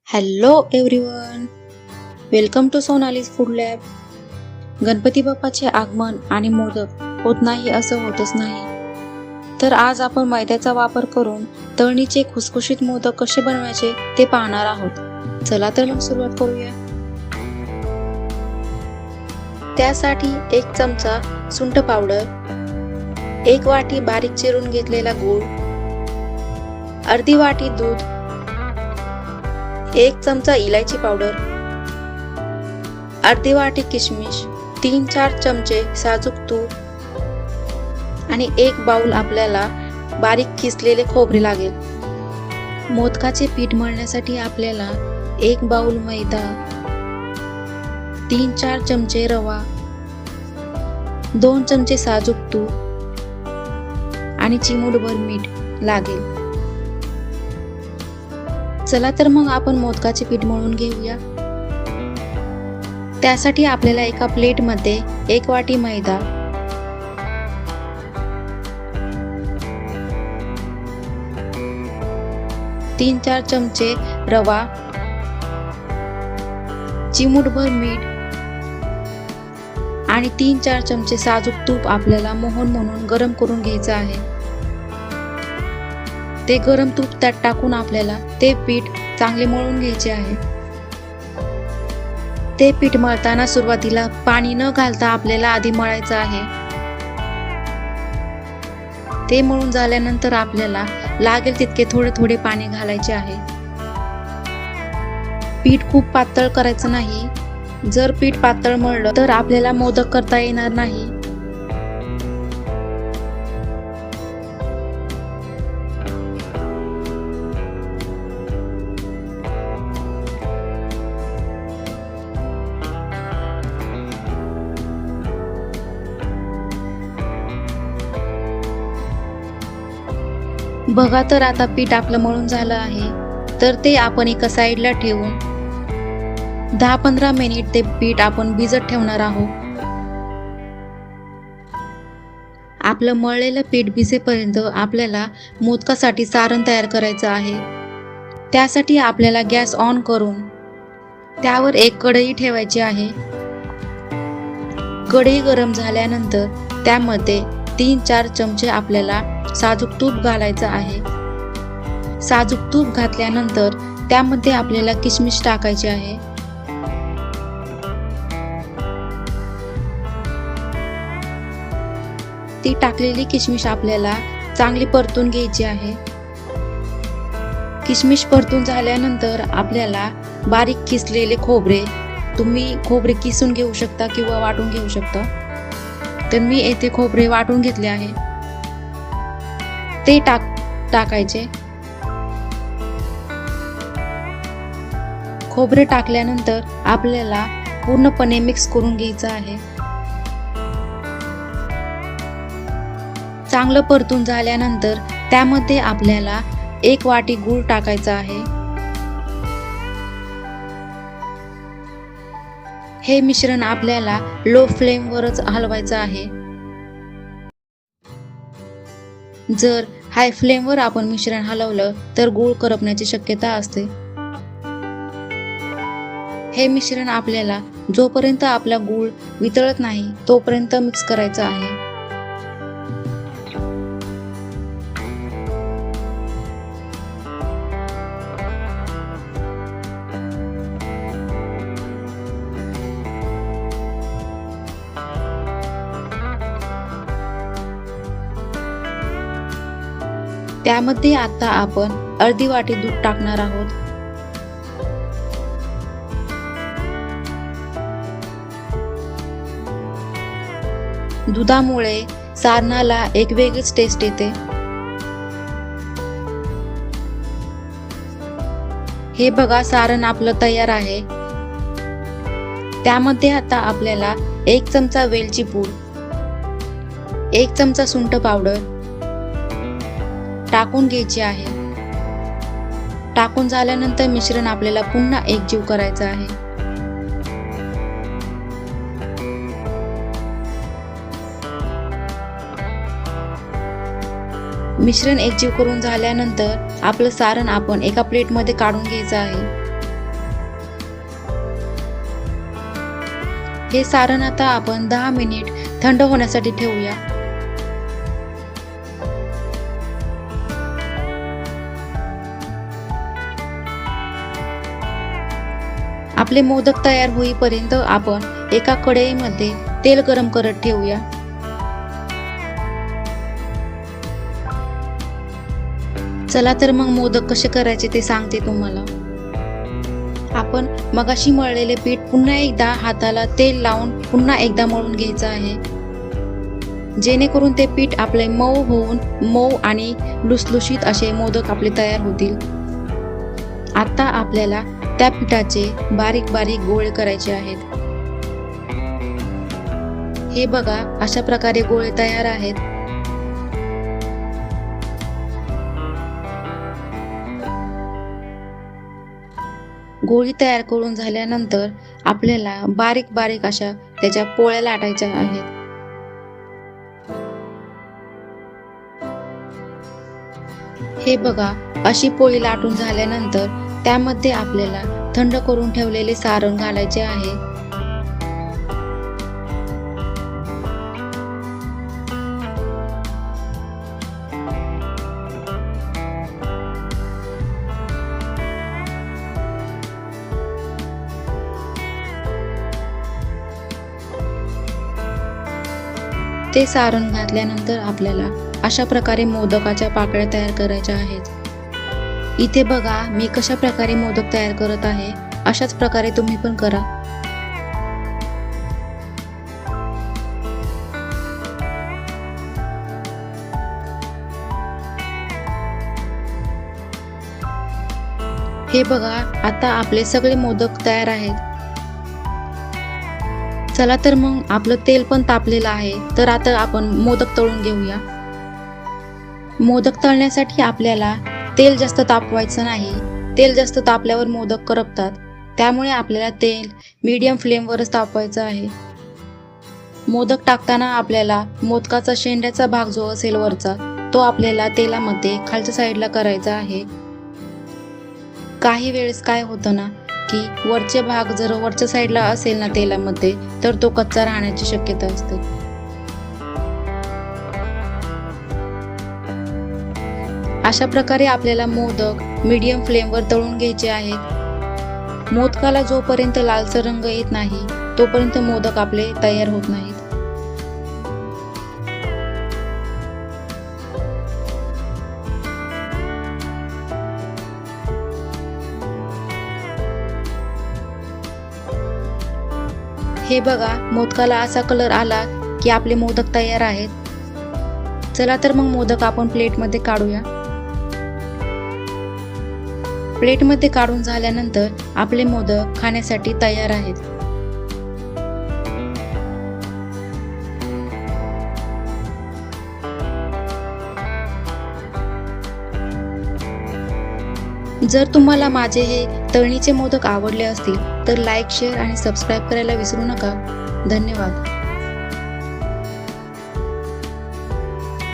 Hello everyone, welcome to Sonali's food lab. Ganpati बाप्पाचे आगमन आणि मोदक होत नाही असं होतच नाही. तर आज आपण मैद्याचा वापर करून तळणीचे खुसखुशीत मोदक कसे बनवायचे ते पाहणार आहोत. चला तर मग सुरुवात करूया. त्यासाठी 1 चमचा सुंठ पावडर, 1 वाटी बारीक चिरून घेतलेला गूळ, अर्धी वाटी दूध, 1 चमचा इलायची पावडर, अर्धी वाटी किशमिश, 3-4 चमचे साजूक तूप आणि 1 बाउल आपल्याला बारीक किसलेले खोबरे लागेल. मोदकाचे पीठ मळण्यासाठी आपल्याला 1 बाउल मैदा, 3-4 चमचे रवा, 2 चमचे साजूक तूप आणि चिमूटभर मीठ लागेल. चला तर मग आपण मोदकाचे पीठ मळून घेऊया. त्यासाठी आपल्याला एका प्लेटमध्ये 1 वाटी मैदा, 3-4 चमचे रवा, चिमूटभर मीठ आणि 3-4 चमचे साजूक तूप आपल्याला मोहन म्हणून गरम करून घ्यायचं आहे. ते गरम तूप त्यात टाकून आपल्याला ते पीठ चांगले मळून घ्यायचे आहे. ते पीठ मळताना सुरुवातीला पाणी न घालता आपल्याला आधी मळायचं आहे. ते मळून झाल्यानंतर आपल्याला लागेल तितके थोडे थोडे पाणी घालायचे आहे. पीठ खूप पातळ करायचं नाही. जर पीठ पातळ मळलं तर आपल्याला मोदक करता येणार नाही. बघा तर आता पीठ आपलं मळून झालं आहे. तर ते आपण एका साईडला ठेवून 10-15 मिनिट ते पीठ आपण भिजत ठेवणार आहोत. आपलं मळलेलं पीठ भिजेपर्यंत आपल्याला मोदकासाठी सारण तयार करायचं आहे. त्यासाठी आपल्याला गॅस ऑन करून त्यावर एक कढई ठेवायची आहे. कढई गरम झाल्यानंतर त्यामध्ये 3-4 चमचे आपल्याला साजूक तूप घालायचं आहे. साजूक तूप घातल्यानंतर त्यामध्ये आपल्याला किशमिश टाकायची आहे. ती टाकलेली किशमिश आपल्याला चांगली परतून घ्यायची आहे. किशमिश परतून झाल्यानंतर आपल्याला बारीक किसलेले खोबरे, तुम्ही खोबरे किसून घेऊ शकता किंवा वाटून घेऊ शकता. तर मी येथे खोबरे वाटून घेतले आहे. ते टाकायचे. खोबरे टाकल्यानंतर आपल्याला पूर्णपणे मिक्स करून घ्यायचं आहे. चांगलं परतून झाल्यानंतर त्यामध्ये आपल्याला 1 वाटी गूळ टाकायचा आहे. हे मिश्रण आपल्याला लो फ्लेमवरच हलवायचं आहे. जर हाय फ्लेमवर आपण मिश्रण हलवलं तर गूळ करपण्याची शक्यता असते. हे मिश्रण आपल्याला जोपर्यंत आपला गूळ वितळत नाही तोपर्यंत मिक्स करायचं आहे. त्यामध्ये आता आपण अर्धी वाटी दूध टाकणार आहोत. दुधामुळे सारणाला एक वेगळीच टेस्ट येते. हे बघा, सारण आपलं तयार आहे. त्यामध्ये आता आपल्याला 1 चमचा वेलची पूड, 1 चमचा सुंठ पावडर टाकून घ्यायची आहे. टाकून झाल्यानंतर मिश्रण आपल्याला पुन्हा एकजीव करायचं आहे. मिश्रण एकजीव करून झाल्यानंतर आपलं सारण आपण एका प्लेटमध्ये काढून घ्यायचं आहे. हे सारण आता आपण 10 मिनिट थंड होण्यासाठी ठेवूया. आपले मोदक तयार होईपर्यंत आपण एका कढईमध्ये तेल गरम करत ठेवूया. चला तर मग मोदक कसे करायचे ते सांगते तुम्हाला. आपण मगाशी मळलेले पीठ पुन्हा एकदा हाताला तेल लावून पुन्हा एकदा मळून घ्यायचं आहे, जेणेकरून ते पीठ आपले मऊ होऊन मऊ आणि लुसलुशीत असे मोदक आपले तयार होतील. आता आपल्याला त्या पिठाचे बारीक बारीक गोळे करायचे आहेत. हे बघा, अशा प्रकारे गोळे तयार आहेत. गोळी तयार करून झाल्यानंतर आपल्याला बारीक बारीक अशा त्याच्या पोळ्या लाटायच्या आहेत. हे बघा, अशी पोळी लाटून झाल्यानंतर त्यामध्ये आपल्याला थंड करून ठेवलेले सारण घालायचे आहे. ते सारण घातल्यानंतर आपल्याला अशा प्रकारे मोदकाच्या पाकळ्या तयार करायच्या आहेत. इथे बघा, मी कशा प्रकारे मोदक तयार करत आहे. अशाच प्रकारे तुम्ही पण करा. हे बघा, आता आपले सगळे मोदक तयार आहेत. चला तर मग, आपलं तेल पण तापलेलं आहे, तर आता आपण मोदक तळून घेऊया. मोदक तळण्यासाठी आपल्याला तेल जास्त तापवायचं नाही. तेल जास्त तापल्यावर मोदक करपतात. त्यामुळे आपल्याला तेल मीडियम फ्लेमवरच तापवायचं आहे. मोदक टाकताना आपल्याला मोदकाचा शेंड्याचा भाग जो असेल वरचा, तो आपल्याला तेलामध्ये खालच्या साईडला करायचा आहे. काही वेळेस काय होतं ना की वरचे भाग जर वरच्या साईडला असेल ना तेलामध्ये, तर तो कच्चा राहण्याची शक्यता असते. अशा प्रकारे आपल्याला मोदक मीडियम फ्लेमवर तळून घ्यायचे आहेत. मोदकाला जोपर्यंत लालसर रंग येत नाही तोपर्यंत मोदक आपले तयार होत नाहीत. हे बघा, मोदकाला असा कलर आला की आपले मोदक तयार आहेत. चला तर मग मोदक आपण प्लेटमध्ये काढूया. प्लेटमध्ये काढून झाल्यानंतर आपले मोदक खाण्यासाठी तयार आहेत. जर तुम्हाला माझे हे तळणीचे मोदक आवडले असतील तर लाईक, शेअर आणि सबस्क्राईब करायला विसरू नका. धन्यवाद.